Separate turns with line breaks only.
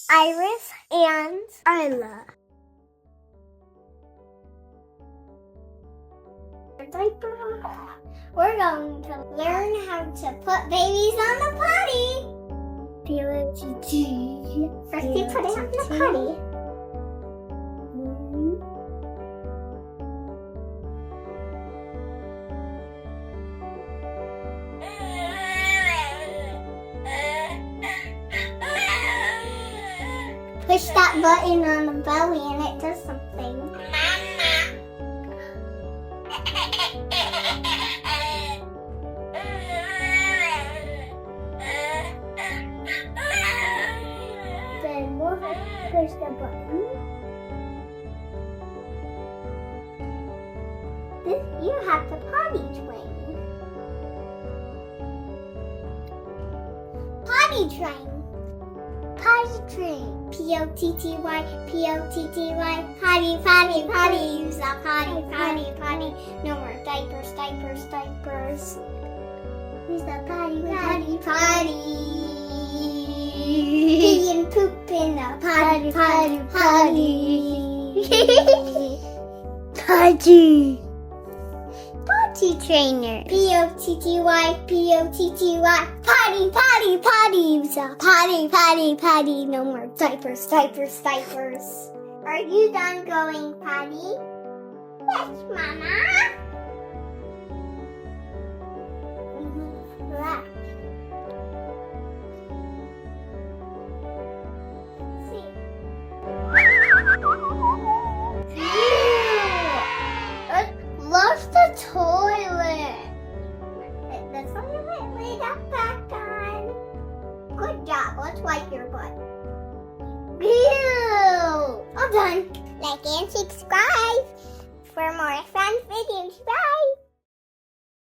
Iris and Isla. Diaper. We're going to learn how to put babies on the potty. First you put it on the potty. Push that button on the belly and it does something. Then we'll push the button. You have to potty train. Potty train. Potty train. P-O-T-T-Y, P-O-T-T-Y. Potty, potty, potty. Use the potty, potty, potty. No more diapers, diapers, diapers. Use the potty, potty, potty. Pee and poop in the potty, potty, potty. Potty. Potty trainer. P-O-T-T-Y, P-O-T-T-Y. Potty, potty, potty. Use a potty, potty, potty. No more diapers, diapers, diapers. Are you done going potty? Yes, Mama. Relax. See. Flush the toilet. The toilet lid up back on. Good job. Let's wipe your butt. Ew. All done. Like and subscribe for more fun videos. Bye.